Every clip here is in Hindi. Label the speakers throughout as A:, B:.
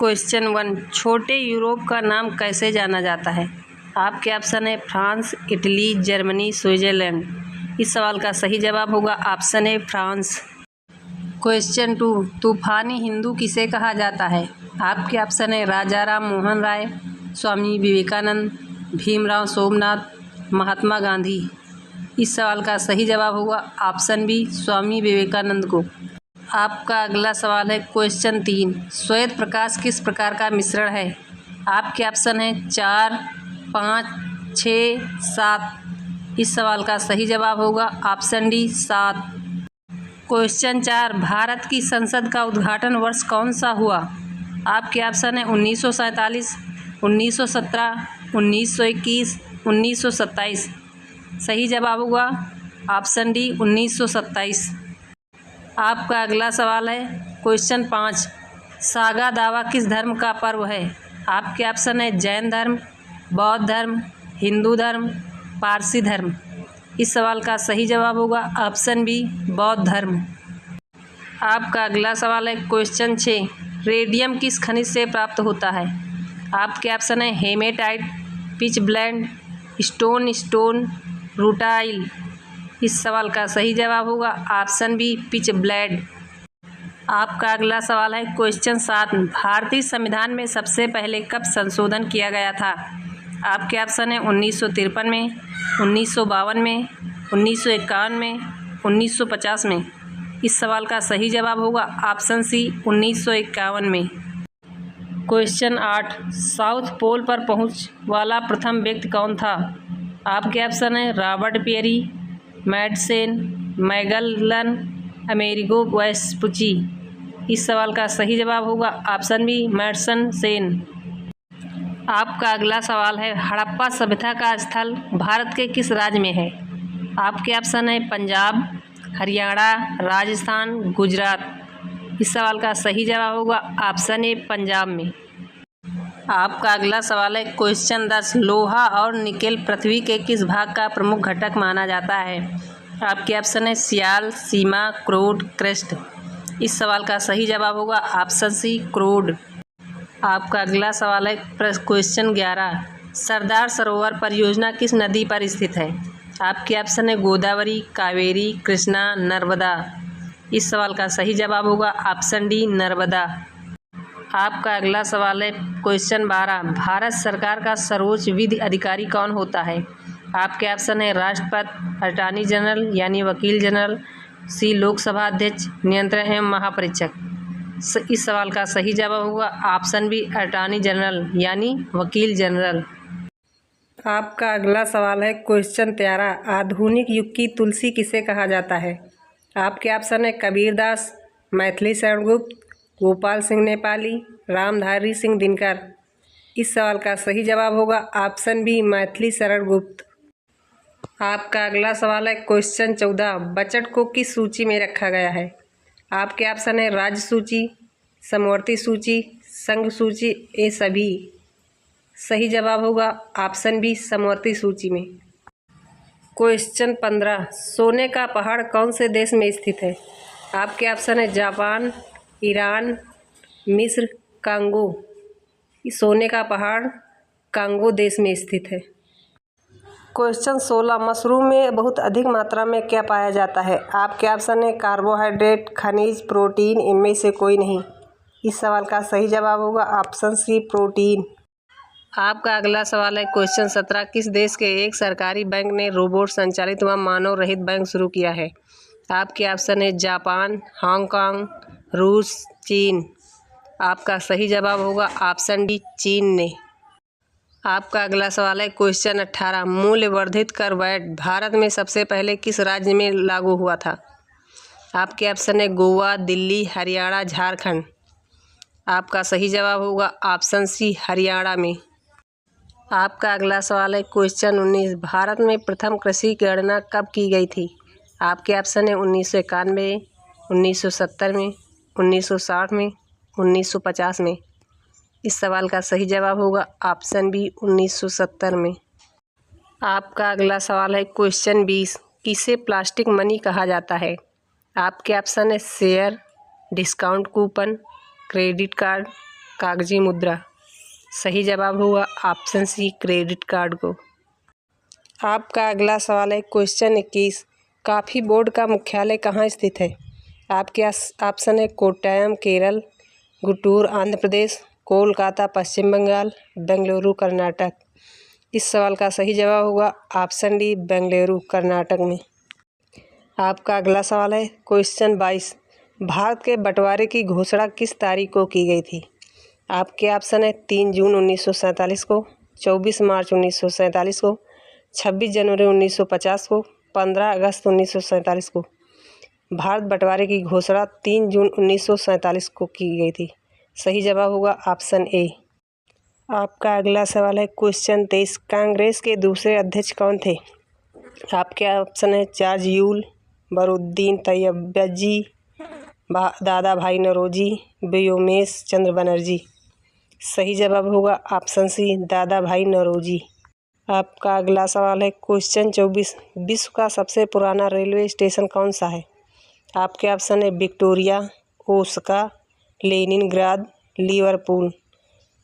A: क्वेश्चन 1, छोटे यूरोप का नाम कैसे जाना जाता है? आपके ऑप्शन है फ्रांस, इटली, जर्मनी, स्विट्जरलैंड। इस सवाल का सही जवाब होगा ऑप्शन है फ्रांस। क्वेश्चन 2, तूफानी हिंदू किसे कहा जाता है? आपके ऑप्शन है राजा राम मोहन राय, स्वामी विवेकानंद, भीमराव सोमनाथ, महात्मा गांधी। इस सवाल का सही जवाब होगा ऑप्शन बी, स्वामी विवेकानंद को। आपका अगला सवाल है क्वेश्चन 3, श्वेत प्रकाश किस प्रकार का मिश्रण है? आपके ऑप्शन है 4, 5, 6, 7। इस सवाल का सही जवाब होगा ऑप्शन डी 7। क्वेश्चन 4, भारत की संसद का उद्घाटन वर्ष कौन सा हुआ? आपके ऑप्शन है 1947, 1917, 1921, 1927। सही जवाब होगा ऑप्शन डी 1927। आपका अगला सवाल है क्वेश्चन 5, सागा दावा किस धर्म का पर्व है? आपके ऑप्शन है जैन धर्म, बौद्ध धर्म, हिंदू धर्म, पारसी धर्म। इस सवाल का सही जवाब होगा ऑप्शन बी, बौद्ध धर्म। आपका अगला सवाल है क्वेश्चन 6, रेडियम किस खनिज से प्राप्त होता है? आपके ऑप्शन है haematite, pitchblende, stone, rutile. इस सवाल का सही जवाब होगा ऑप्शन बी, पिच ब्लेंड। आपका अगला सवाल है क्वेश्चन 7, भारतीय संविधान में सबसे पहले कब संशोधन किया गया था? आपके ऑप्शन है 1953 में, 1952 में, 1951 में, 1950 में। इस सवाल का सही जवाब होगा ऑप्शन सी, 1951 में। क्वेश्चन 8, साउथ पोल पर पहुंच वाला प्रथम व्यक्ति कौन था? आपके ऑप्शन है Robert Peary, Madsen, Magellan, Amerigo Vespucci. इस सवाल का सही जवाब होगा ऑप्शन बी, मैडसन सेन। आपका अगला सवाल है हड़प्पा सभ्यता का स्थल भारत के किस राज्य में है? आपके ऑप्शन है पंजाब, हरियाणा, राजस्थान, गुजरात। इस सवाल का सही जवाब होगा ऑप्शन ए, पंजाब में। आपका अगला सवाल है क्वेश्चन 10, लोहा और निकेल पृथ्वी के किस भाग का प्रमुख घटक माना जाता है? आपके ऑप्शन है सियाल, सीमा, क्रोड, क्रेस्ट। इस सवाल का सही जवाब होगा ऑप्शन सी, क्रोड। आपका अगला सवाल है क्वेश्चन 11, सरदार सरोवर परियोजना किस नदी पर स्थित है? आपके ऑप्शन है गोदावरी, कावेरी, कृष्णा, नर्मदा। इस सवाल का सही जवाब होगा ऑप्शन डी, नर्मदा। आपका अगला सवाल है क्वेश्चन 12, भारत सरकार का सर्वोच्च विधि अधिकारी कौन होता है? आपके ऑप्शन है राष्ट्रपति, अटॉर्नी जनरल यानी वकील जनरल, सी लोकसभा अध्यक्ष, नियंत्रक एवं महापरीक्षक। इस सवाल का सही जवाब होगा ऑप्शन बी, अटॉर्नी जनरल यानी वकील जनरल। आपका अगला सवाल है क्वेश्चन 13, आधुनिक युग की तुलसी किसे कहा जाता है? आपके ऑप्शन है कबीरदास, मैथिली शरण गुप्त, गोपाल सिंह नेपाली, रामधारी सिंह दिनकर। इस सवाल का सही जवाब होगा ऑप्शन बी, मैथिली शरण गुप्त। आपका अगला सवाल है क्वेश्चन 14, बजट को किस सूची में रखा गया है? आपके ऑप्शन है राज्य सूची, समवर्ती सूची, संघ सूची, ये सभी। सही जवाब होगा ऑप्शन बी, समवर्ती सूची में। क्वेश्चन 15, सोने का पहाड़ कौन से देश में स्थित है? आपके ऑप्शन है जापान, ईरान, मिस्र, कांगो। सोने का पहाड़ कांगो देश में स्थित है। क्वेश्चन 16, मशरूम में बहुत अधिक मात्रा में क्या पाया जाता है? आपके ऑप्शन है कार्बोहाइड्रेट, खनिज, प्रोटीन, इनमें से कोई नहीं। इस सवाल का सही जवाब होगा ऑप्शन सी, प्रोटीन। आपका अगला सवाल है क्वेश्चन 17, किस देश के एक सरकारी बैंक ने रोबोट संचालित व मानव रहित बैंक शुरू किया है? आपके ऑप्शन है जापान, हांगकांग, रूस, चीन। आपका सही जवाब होगा ऑप्शन डी, चीन ने। आपका अगला सवाल है क्वेश्चन 18, मूल्य वर्धित कर वैट भारत में सबसे पहले किस राज्य में लागू हुआ था? आपके ऑप्शन है गोवा, दिल्ली, हरियाणा, झारखंड। आपका सही जवाब होगा ऑप्शन सी, हरियाणा में। आपका अगला सवाल है क्वेश्चन 19, भारत में प्रथम कृषि गणना कब की गई थी? आपके ऑप्शन है 1991, 1970 में, 1960 में, 1950 में। इस सवाल का सही जवाब होगा ऑप्शन बी, 1970 में। आपका अगला सवाल है क्वेश्चन 20, किसे प्लास्टिक मनी कहा जाता है? आपके ऑप्शन है share, discount coupon, credit card, कागजी मुद्रा। सही जवाब होगा ऑप्शन सी क्रेडिट कार्ड को। आपका अगला सवाल है क्वेश्चन 21, कॉफ़ी बोर्ड का मुख्यालय कहाँ स्थित है? आपके ऑप्शन है कोट्टायम केरल, गुंटूर आंध्र प्रदेश, कोलकाता पश्चिम बंगाल, बेंगलुरु कर्नाटक। इस सवाल का सही जवाब होगा ऑप्शन डी बेंगलुरु कर्नाटक में। आपका अगला सवाल है क्वेश्चन 22, भारत के बंटवारे की घोषणा किस तारीख को की गई थी? आपके ऑप्शन है 3 जून 1947 को, 24 मार्च 1947 को, 26 जनवरी 1950 को, 15 अगस्त 1947 को। भारत बंटवारे की घोषणा 3 जून 1947 को की गई थी। सही जवाब होगा ऑप्शन ए। आपका अगला सवाल है क्वेश्चन 23, कांग्रेस के दूसरे अध्यक्ष कौन थे? आपके ऑप्शन है जॉर्ज यूल, बरुद्दीन तैयबजी, दादा भाई नौरोजी, व्योमेश चंद्र बनर्जी। सही जवाब होगा ऑप्शन सी दादा भाई नौरोजी। आपका अगला सवाल है क्वेश्चन 24, विश्व का सबसे पुराना रेलवे स्टेशन कौन सा है? आपके ऑप्शन है विक्टोरिया, ओसाका, लेनिनग्राद, लिवरपूल।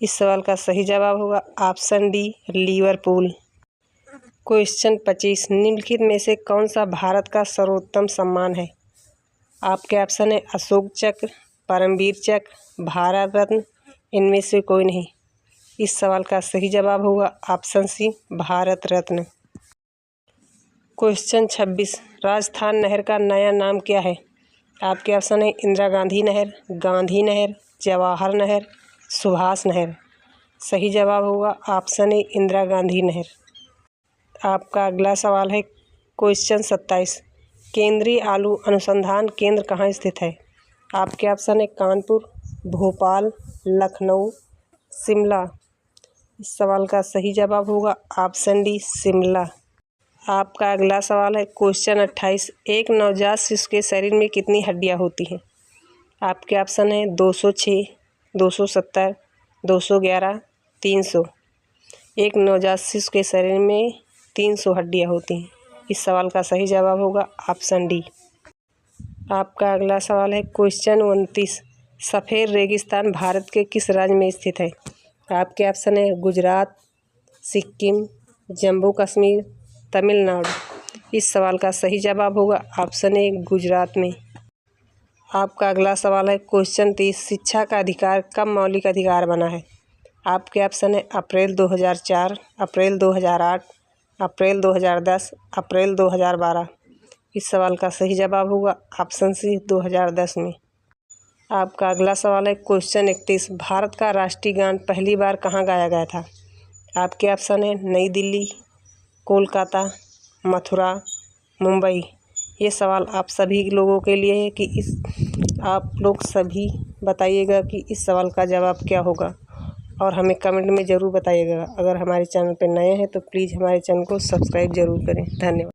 A: इस सवाल का सही जवाब होगा ऑप्शन डी लिवरपूल। क्वेश्चन 25, निम्नलिखित में से कौन सा भारत का सर्वोत्तम सम्मान है? आपके ऑप्शन है अशोक चक्र, परमवीर चक्र, भारत रत्न, इनमें से कोई नहीं। इस सवाल का सही जवाब होगा ऑप्शन सी भारत रत्न। क्वेश्चन 26, राजस्थान नहर का नया नाम क्या है? आपके ऑप्शन है इंदिरा गांधी नहर, गांधी नहर, जवाहर नहर, सुभाष नहर। सही जवाब होगा ऑप्शन ए इंदिरा गांधी नहर। आपका अगला सवाल है क्वेश्चन 27, केंद्रीय आलू अनुसंधान केंद्र कहाँ स्थित है? आपके ऑप्शन है कानपुर, भोपाल, लखनऊ, शिमला। इस सवाल का सही जवाब होगा ऑप्शन डी शिमला। आपका अगला सवाल है क्वेश्चन 28, एक नवजात शिशु के शरीर में कितनी हड्डियां होती हैं? आपके ऑप्शन है 206, 270, 211, 300। एक नवजात शिशु के शरीर में 300 हड्डियां होती हैं। इस सवाल का सही जवाब होगा ऑप्शन डी। आपका अगला सवाल है क्वेश्चन 29, सफ़ेद रेगिस्तान भारत के किस राज्य में स्थित है? आपके ऑप्शन है गुजरात, सिक्किम, जम्मू कश्मीर, तमिलनाडु। इस सवाल का सही जवाब होगा ऑप्शन ए गुजरात में। आपका अगला सवाल है क्वेश्चन 30, शिक्षा का अधिकार कब मौलिक अधिकार बना है? आपके ऑप्शन है अप्रैल 2004, अप्रैल 2008, अप्रैल 2010, अप्रैल 2012। इस सवाल का सही जवाब होगा ऑप्शन सी 2010 में। आपका अगला सवाल है क्वेश्चन 31, भारत का राष्ट्रीय गान पहली बार कहाँ गाया गया था? आपके ऑप्शन है नई दिल्ली, कोलकाता, मथुरा, मुंबई। ये सवाल आप सभी लोगों के लिए है कि आप लोग सभी बताइएगा कि इस सवाल का जवाब क्या होगा और हमें कमेंट में ज़रूर बताइएगा। अगर हमारे चैनल पर नए हैं तो प्लीज़ हमारे चैनल को सब्सक्राइब जरूर करें। धन्यवाद।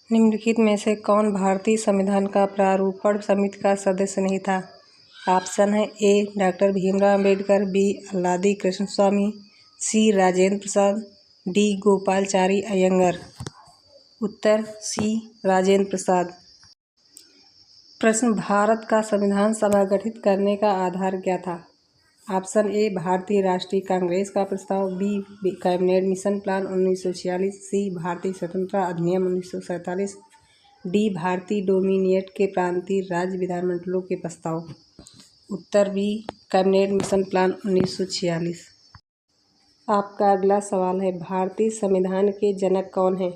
A: निम्नलिखित में से कौन भारतीय संविधान का प्रारूपण समिति का सदस्य नहीं था? ऑप्शन है ए डॉक्टर भीमराव अम्बेडकर, बी अल्लादी कृष्ण स्वामी, सी राजेंद्र प्रसाद, डी गोपालचारी अयंगर। उत्तर सी राजेंद्र प्रसाद। प्रश्न, भारत का संविधान सभा गठित करने का आधार क्या था? ऑप्शन ए भारतीय राष्ट्रीय कांग्रेस का प्रस्ताव, बी कैबिनेट मिशन प्लान 1946, सी भारतीय स्वतंत्रता अधिनियम 1947, डी भारतीय डोमिनियट के प्रांतीय राज्य विधानमंडलों के प्रस्ताव। उत्तर बी कैबिनेट मिशन प्लान 1946। आपका अगला सवाल है भारतीय संविधान के जनक कौन हैं?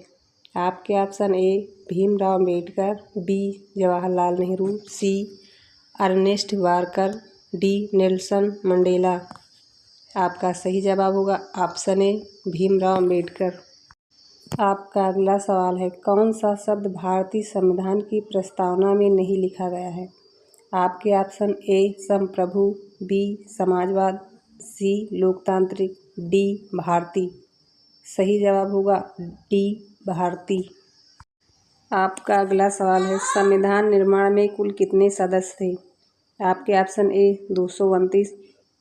A: आपके option A Bhimrao Ambedkar, B Jawaharlal Nehru, C Ernest Barker, D Nelson Mandela. आपका सही जवाब होगा ऑप्शन ए भीमराव अम्बेडकर। आपका अगला सवाल है कौन सा शब्द भारतीय संविधान की प्रस्तावना में नहीं लिखा गया है? आपके ऑप्शन ए संप्रभु, बी समाजवाद, सी लोकतांत्रिक, डी भारती। सही जवाब होगा डी भारती। आपका अगला सवाल है संविधान निर्माण में कुल कितने सदस्य थे? आपके option A 229,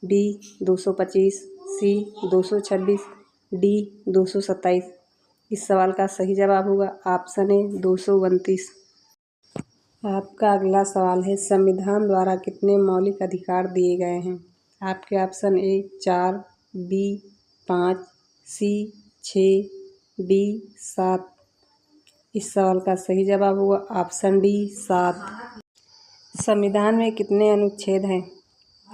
A: B 225, C 226, D 227। इस सवाल का सही जवाब होगा ऑप्शन ए 229। आपका अगला सवाल है संविधान द्वारा कितने मौलिक अधिकार दिए गए हैं? आपके option A 4, B 5, C 6, D 7। इस सवाल का सही जवाब होगा ऑप्शन डी 7। संविधान में कितने अनुच्छेद हैं?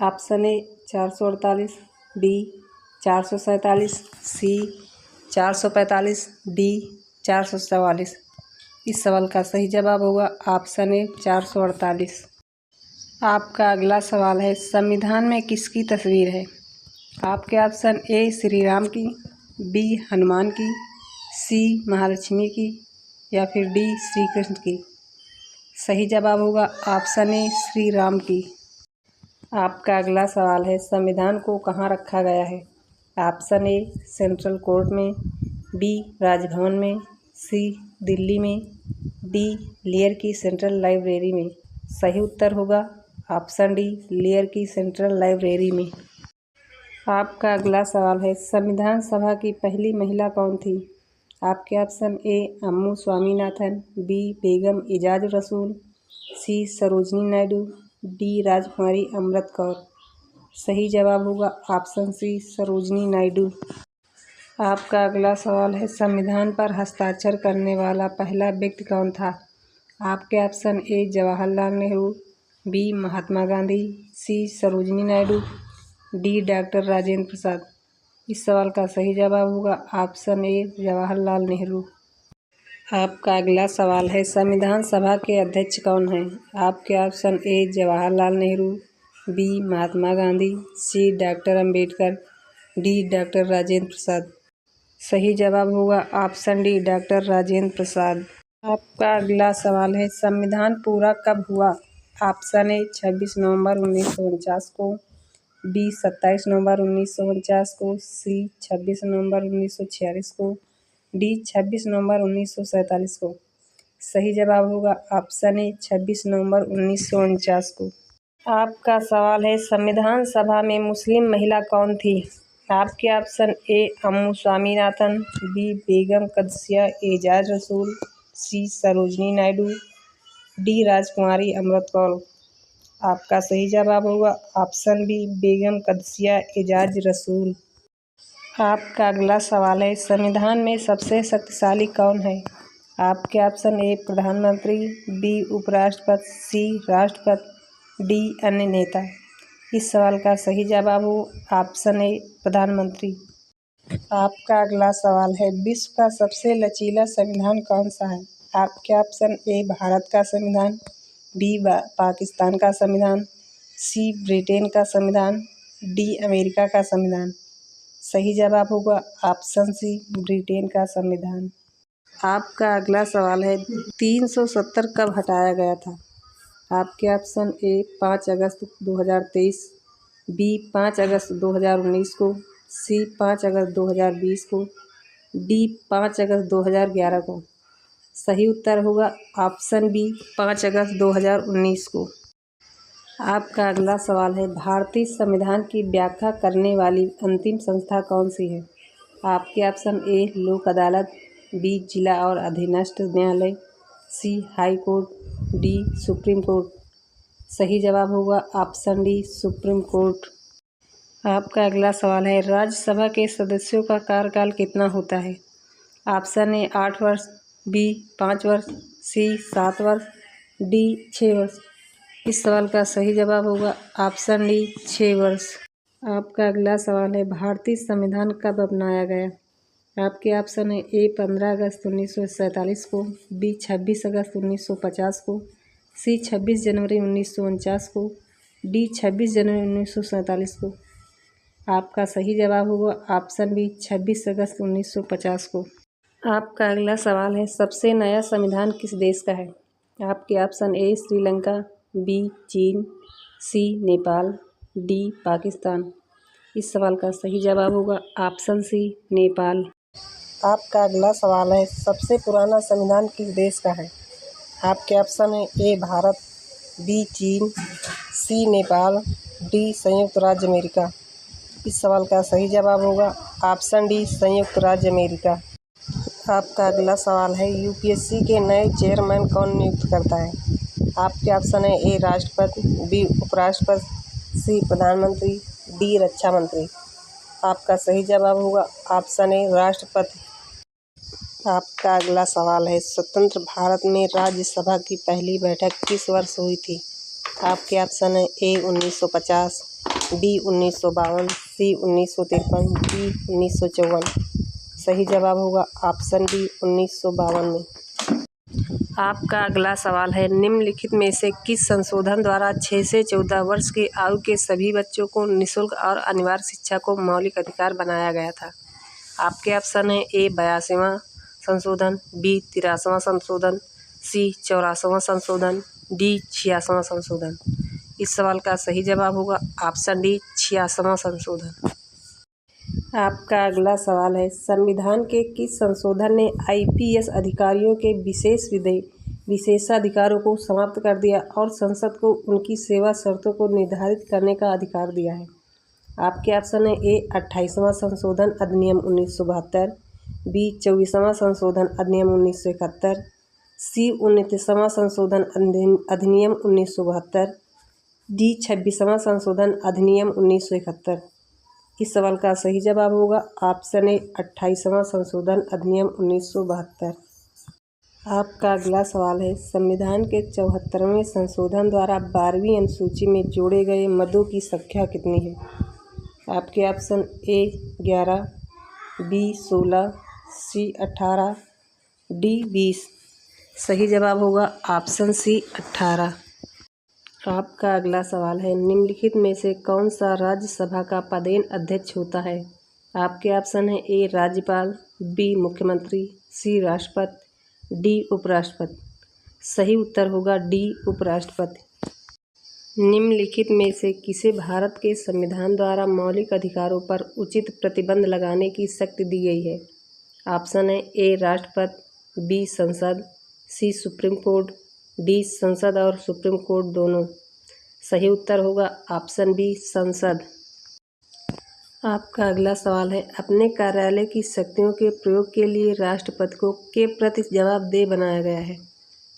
A: Option A 448, B 447, C 445, D 444। इस सवाल का सही जवाब होगा ऑप्शन ए 448। आपका अगला सवाल है, संविधान में किसकी तस्वीर है? आपके ऑप्शन ए श्री राम की, बी हनुमान की, सी महालक्ष्मी की या फिर डी श्री कृष्ण की। सही जवाब होगा ऑप्शन ए श्री राम की। आपका अगला सवाल है, संविधान को कहाँ रखा गया है? ऑप्शन ए सेंट्रल कोर्ट में, बी राजभवन में, सी दिल्ली में, डी लेयर की सेंट्रल लाइब्रेरी में। सही उत्तर होगा ऑप्शन डी लेयर की सेंट्रल लाइब्रेरी में। आपका अगला सवाल है, संविधान सभा की पहली महिला कौन थी? आपके option A Ammu Swaminathan, B Begum Aizaz Rasul, C Sarojini Naidu, D राजकुमारी अमृत कौर। सही जवाब होगा ऑप्शन सी सरोजनी नायडू। आपका अगला सवाल है, संविधान पर हस्ताक्षर करने वाला पहला व्यक्ति कौन था? आपके option A Jawaharlal Nehru, B Mahatma Gandhi, C Sarojini Naidu, D doctor Rajendra Prasad. इस सवाल का सही जवाब होगा ऑप्शन ए जवाहरलाल नेहरू। आपका अगला सवाल है, संविधान सभा के अध्यक्ष कौन हैं? आपके option A Jawaharlal Nehru, B Mahatma Gandhi, C doctor Ambedkar, D doctor Rajendra Prasad. सही जवाब होगा option D doctor Rajendra Prasad. आपका अगला सवाल है, संविधान पूरा कब हुआ? ऑप्शन ए 26 नवंबर 1949 को, बी 27 नवंबर 1949 को, सी 26 नवंबर 1946 को, डी 26 नवंबर 1947 को। सही जवाब होगा ऑप्शन ए 26 नवंबर 1949 को। आपका सवाल है, संविधान सभा में मुस्लिम महिला कौन थी? आपके option A Ammu Swaminathan, B Begum Qudsia Aizaz Rasul, C Sarojini Naidu, D राजकुमारी अमृत कौर। आपका सही जवाब होगा ऑप्शन बी बेगम कदसिया एजाज रसूल। आपका अगला सवाल है, संविधान में सबसे शक्तिशाली कौन है? आपके ऑप्शन ए प्रधानमंत्री, बी उपराष्ट्रपति, सी राष्ट्रपति, डी अन्य नेता। इस सवाल का सही जवाब हो ऑप्शन ए प्रधानमंत्री। आपका अगला सवाल है, विश्व का सबसे लचीला संविधान कौन सा है? आपके ऑप्शन ए भारत का संविधान, बी पाकिस्तान का संविधान, सी ब्रिटेन का संविधान, डी अमेरिका का संविधान। सही जवाब होगा ऑप्शन सी ब्रिटेन का संविधान। आपका अगला सवाल है, 370 कब हटाया गया था? आपके ऑप्शन ए 5 अगस्त 2023, बी 5 अगस्त 2019 को, सी 5 अगस्त 2020 को, डी 5 अगस्त 2011 को। सही उत्तर होगा ऑप्शन बी 5 अगस्त 2019 को। आपका अगला सवाल है, भारतीय संविधान की व्याख्या करने वाली अंतिम संस्था कौन सी है? आपके ऑप्शन ए लोक अदालत, बी जिला और अधीनस्थ न्यायालय, C high court, D supreme court. सही जवाब होगा ऑप्शन डी सुप्रीम कोर्ट। आपका अगला सवाल है, राज्यसभा के सदस्यों का कार्यकाल कितना होता है? ऑप्शन ए 8 वर्ष, बी 5 वर्ष, सी 7 वर्ष, डी 6 वर्ष। इस सवाल का सही जवाब होगा ऑप्शन डी 6 वर्ष। आपका अगला सवाल है, भारतीय संविधान कब अपनाया गया? आपके ऑप्शन है ए 15 अगस्त 1947 को, बी 26 अगस्त 1950 को, सी 26 जनवरी 1949 को, डी 26 जनवरी 1947 को। आपका सही जवाब होगा ऑप्शन बी 26 अगस्त 1950 को। आपका अगला सवाल है, सबसे नया संविधान किस देश का है? आपके ऑप्शन ए श्रीलंका, बी चीन, सी नेपाल, डी पाकिस्तान। इस सवाल का सही जवाब होगा ऑप्शन सी नेपाल। आपका अगला सवाल है, सबसे पुराना संविधान किस देश का है? आपके ऑप्शन है ए भारत, बी चीन, सी नेपाल, डी संयुक्त राज्य अमेरिका। इस सवाल का सही जवाब होगा ऑप्शन डी संयुक्त राज्य अमेरिका। आपका अगला सवाल है, यूपीएससी के नए चेयरमैन कौन नियुक्त करता है? आपके ऑप्शन है ए राष्ट्रपति, बी उपराष्ट्रपति,
B: सी प्रधानमंत्री, डी रक्षा मंत्री। आपका सही जवाब होगा ऑप्शन ए राष्ट्रपति। आपका अगला सवाल है, स्वतंत्र भारत में राज्यसभा की पहली बैठक किस वर्ष हुई थी? आपके ऑप्शन है ए 1950, बी 1952, सी 1953, डी 1954। सही जवाब होगा ऑप्शन बी 1952 में।
A: आपका अगला सवाल है, निम्नलिखित में से किस संशोधन द्वारा 6 से 14 वर्ष की आयु के सभी बच्चों को निःशुल्क और अनिवार्य शिक्षा को मौलिक अधिकार बनाया गया था? आपके ऑप्शन है ए 82वां संशोधन, बी 83वां संशोधन, सी 84वां संशोधन, डी 86वां संशोधन। इस सवाल का सही जवाब होगा ऑप्शन डी 86वां संशोधन। आपका अगला सवाल है, संविधान के किस संशोधन ने IPS अधिकारियों के विशेषाधिकारों को समाप्त कर दिया और संसद को उनकी सेवा शर्तों को निर्धारित करने का अधिकार दिया है? आपके ऑप्शन है ए 28वां संशोधन अधिनियम 1972, बी 24वां संशोधन अधिनियम 1971, सी 29वां संशोधन अधिनियम 1972, डी 26वां संशोधन अधिनियम 1971। इस सवाल का सही जवाब होगा ऑप्शन ए 28वां संशोधन अधिनियम 1972। आपका अगला सवाल है, संविधान के 74वें संशोधन द्वारा 12वीं अनुसूची में जोड़े गए मदों की संख्या कितनी है? आपके option A 11, B 16, C 18, D 20। सही जवाब होगा ऑप्शन सी 18। आपका अगला सवाल है, निम्नलिखित में से कौन सा राज्यसभा का पदेन अध्यक्ष होता है? आपके ऑप्शन है ए राज्यपाल, बी मुख्यमंत्री, सी राष्ट्रपति, डी उपराष्ट्रपति। सही उत्तर होगा डी उपराष्ट्रपति। निम्नलिखित में से किसे भारत के संविधान द्वारा मौलिक अधिकारों पर उचित प्रतिबंध लगाने की शक्ति दी गई है? ऑप्शन है ए राष्ट्रपति, बी संसद, सी सुप्रीम कोर्ट, डी संसद और सुप्रीम कोर्ट दोनों। सही उत्तर होगा ऑप्शन बी संसद। आपका अगला सवाल है, अपने कार्यालय की शक्तियों के प्रयोग के लिए राष्ट्रपति को के प्रति जवाबदेह बनाया गया है?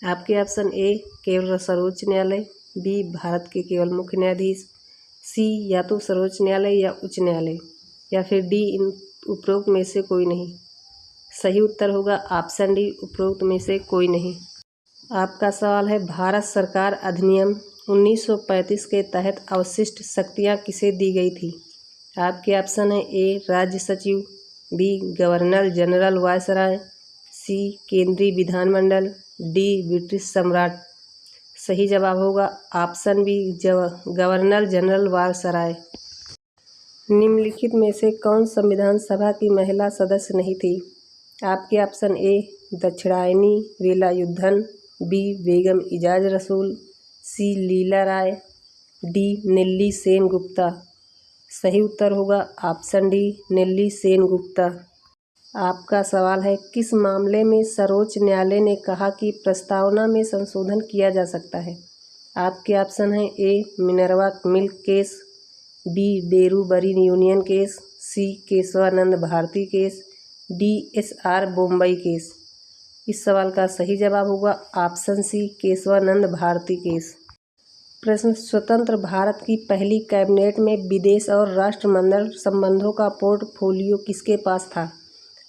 A: आपके ऑप्शन ए केवल सर्वोच्च न्यायालय, बी भारत के केवल मुख्य न्यायाधीश, सी या तो सर्वोच्च न्यायालय या उच्च न्यायालय, या फिर डी इन उपरोक्त में से कोई नहीं। सही उत्तर होगा ऑप्शन डी उपरोक्त में से कोई नहीं। आपका सवाल है, भारत सरकार अधिनियम 1935 के तहत अवशिष्ट शक्तियाँ किसे दी गई थी? आपके ऑप्शन है ए राज्य सचिव, B governor general viceroy, C केंद्रीय विधानमंडल, डी ब्रिटिश सम्राट। सही जवाब होगा option B governor general viceroy. निम्नलिखित में से कौन संविधान सभा की महिला सदस्य नहीं थी? आपके option A Dakshayani Velayudhan, B Begum Aizaz Rasul, C Leela Roy, D Nellie Sen Gupta. सही उत्तर होगा ऑप्शन डी नेल्ली सेन गुप्ता। आपका सवाल है, किस मामले में सर्वोच्च न्यायालय ने कहा कि प्रस्तावना में संशोधन किया जा सकता है? आपके ऑप्शन है A Minerva Mills case, B Berubari union case, C Kesavananda Bharati case, D SR Bommai case. इस सवाल का सही जवाब होगा option C Kesavananda Bharati case. प्रश्न, स्वतंत्र भारत की पहली कैबिनेट में विदेश और राष्ट्रमंडल संबंधों का पोर्टफोलियो किसके पास था?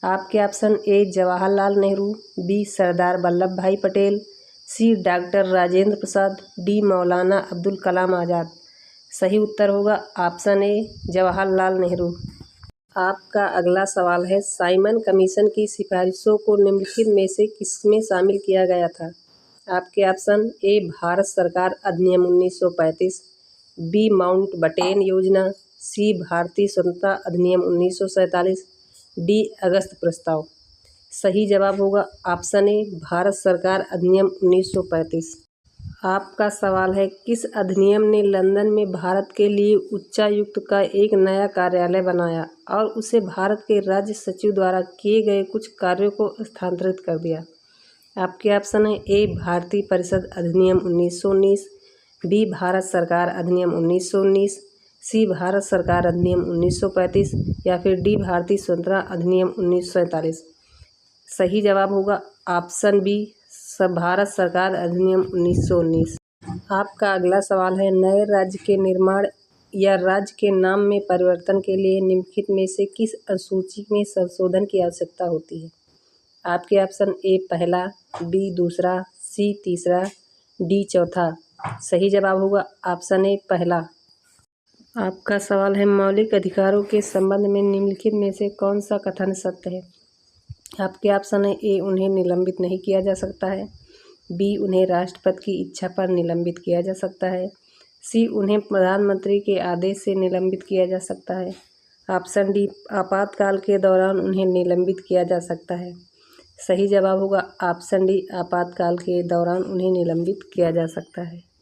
A: आपके option A Jawaharlal Nehru, B Sardar Vallabh Bhai Patel, C doctor Rajendra Prasad, D Maulana Abdul Kalam Azad. सही उत्तर होगा ऑप्शन ए जवाहरलाल नेहरू। आपका अगला सवाल है, साइमन कमीशन की सिफारिशों को निम्नलिखित में से किसमें शामिल किया गया था? आपके ऑप्शन ए भारत सरकार अधिनियम 1935, बी माउंटबेटन योजना, सी भारतीय स्वतंत्रता अधिनियम 1947, डी अगस्त प्रस्ताव। सही जवाब होगा ऑप्शन ए भारत सरकार अधिनियम 1935। आपका सवाल है, किस अधिनियम ने लंदन में भारत के लिए उच्चायुक्त का एक नया कार्यालय बनाया और उसे भारत के राज्य सचिव द्वारा किए गए कुछ कार्यों को स्थानांतरित कर दिया? आपके ऑप्शन है ए भारतीय परिषद अधिनियम 1919, बी भारत सरकार अधिनियम 1919, सी भारत सरकार अधिनियम 1935, या फिर डी भारतीय स्वतंत्रता अधिनियम 1947। सही जवाब होगा ऑप्शन बी भारत सरकार अधिनियम 1919। आपका अगला सवाल है, नए राज्य के निर्माण
B: या राज्य के नाम में परिवर्तन के लिए निम्नलिखित में से किस अनुसूची में संशोधन की आवश्यकता होती है? आपके ऑप्शन ए पहला, बी दूसरा, सी तीसरा, डी चौथा। सही जवाब होगा ऑप्शन ए पहला। आपका सवाल है मौलिक अधिकारों के संबंध में निम्नलिखित में से कौन सा कथन सत्य है? आपके ऑप्शन है ए उन्हें निलंबित नहीं किया जा सकता है, बी उन्हें राष्ट्रपति की इच्छा पर निलंबित किया जा सकता है, सी उन्हें प्रधानमंत्री के आदेश से निलंबित किया जा सकता है, ऑप्शन डी आपातकाल के दौरान उन्हें निलंबित किया जा सकता है। सही जवाब होगा ऑप्शन डी आपातकाल के दौरान उन्हें निलंबित किया जा सकता है।